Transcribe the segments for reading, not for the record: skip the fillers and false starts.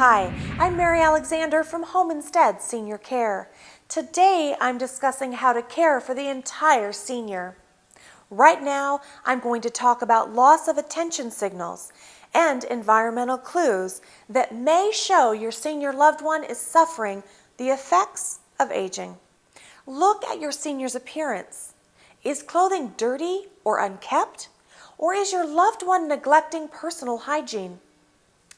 Hi, I'm Mary Alexander from Home Instead Senior Care. Today I'm discussing how to care for the entire senior. Right now I'm going to talk about loss of attention signals and environmental clues that may show your senior loved one is suffering the effects of aging. Look at your senior's appearance. Is clothing dirty or unkept? Or is your loved one neglecting personal hygiene?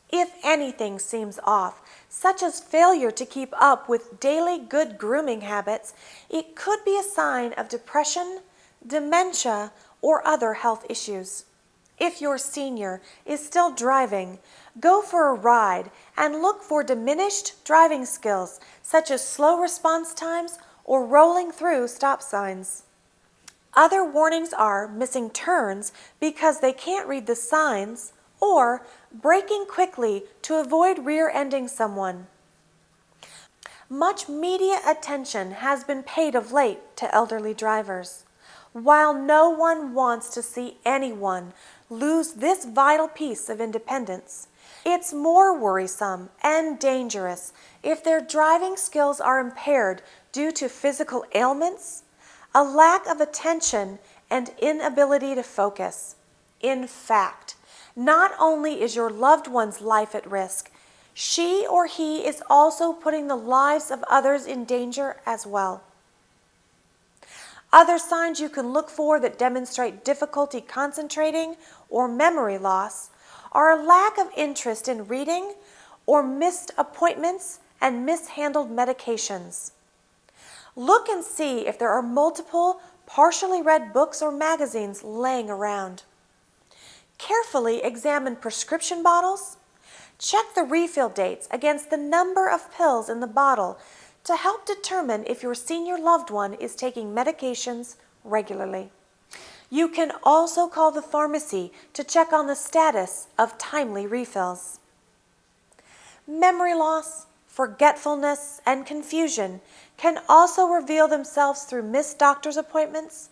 If anything seems off, such as failure to keep up with daily good grooming habits, it could be a sign of depression, dementia, or other health issues. If your senior is still driving, go for a ride and look for diminished driving skills, such as slow response times or rolling through stop signs. Other warnings are missing turns because they can't read the signs, or braking quickly to avoid rear-ending someone. Much media attention has been paid of late to elderly drivers. While no one wants to see anyone lose this vital piece of independence, it's more worrisome and dangerous if their driving skills are impaired due to physical ailments, a lack of attention, and inability to focus. In fact, not only is your loved one's life at risk, she or he is also putting the lives of others in danger as well. Other signs you can look for that demonstrate difficulty concentrating or memory loss are a lack of interest in reading or missed appointments and mishandled medications. Look and see if there are multiple partially read books or magazines laying around. Carefully examine prescription bottles. Check the refill dates against the number of pills in the bottle to help determine if your senior loved one is taking medications regularly. You can also call the pharmacy to check on the status of timely refills. Memory loss, forgetfulness, and confusion can also reveal themselves through missed doctor's appointments,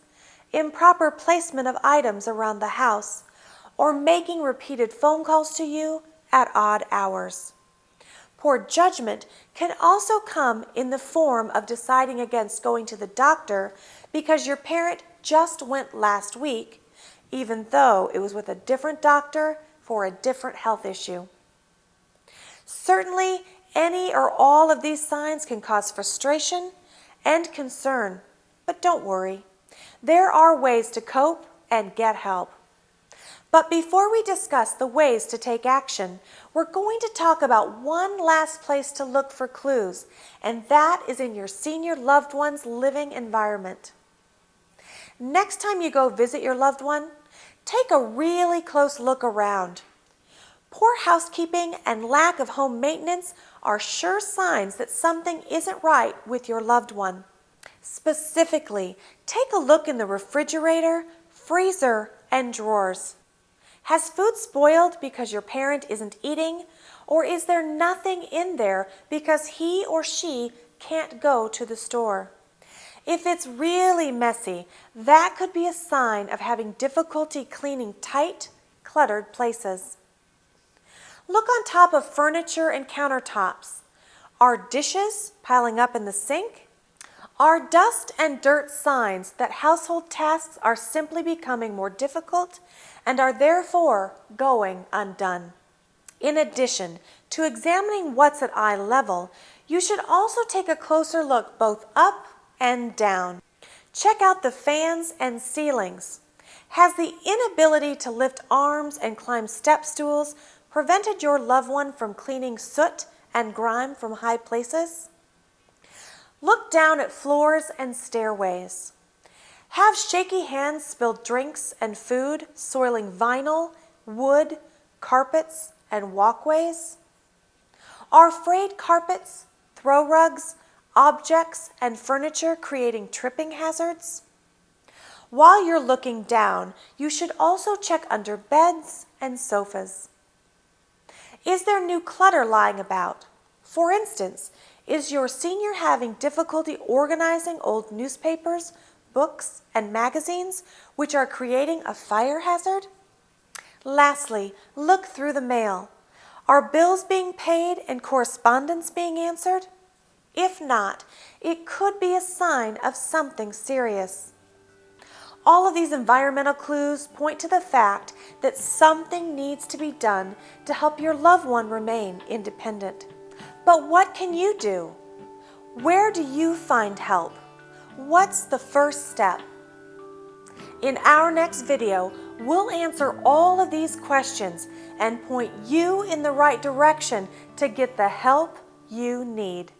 improper placement of items around the house, or making repeated phone calls to you at odd hours. Poor judgment can also come in the form of deciding against going to the doctor because your parent just went last week, even though it was with a different doctor for a different health issue. Certainly, any or all of these signs can cause frustration and concern, but don't worry. There are ways to cope and get help. But before we discuss the ways to take action, we're going to talk about one last place to look for clues, and that is in your senior loved one's living environment. Next time you go visit your loved one, take a really close look around. Poor housekeeping and lack of home maintenance are sure signs that something isn't right with your loved one. Specifically, take a look in the refrigerator, freezer, and drawers. Has food spoiled because your parent isn't eating, or is there nothing in there because he or she can't go to the store? If it's really messy, that could be a sign of having difficulty cleaning tight, cluttered places. Look on top of furniture and countertops. Are dishes piling up in the sink? Are dust and dirt signs that household tasks are simply becoming more difficult and are therefore going undone? In addition to examining what's at eye level, you should also take a closer look both up and down. Check out the fans and ceilings. Has the inability to lift arms and climb step stools prevented your loved one from cleaning soot and grime from high places? Look down at floors and stairways. Have shaky hands spilled drinks and food, soiling vinyl, wood, carpets, and walkways? Are frayed carpets, throw rugs, objects, and furniture creating tripping hazards? While you're looking down, you should also check under beds and sofas. Is there new clutter lying about? For instance, is your senior having difficulty organizing old newspapers, books, and magazines, which are creating a fire hazard? Lastly, look through the mail. Are bills being paid and correspondence being answered? If not, it could be a sign of something serious. All of these environmental clues point to the fact that something needs to be done to help your loved one remain independent. But what can you do? Where do you find help? What's the first step? In our next video, we'll answer all of these questions and point you in the right direction to get the help you need.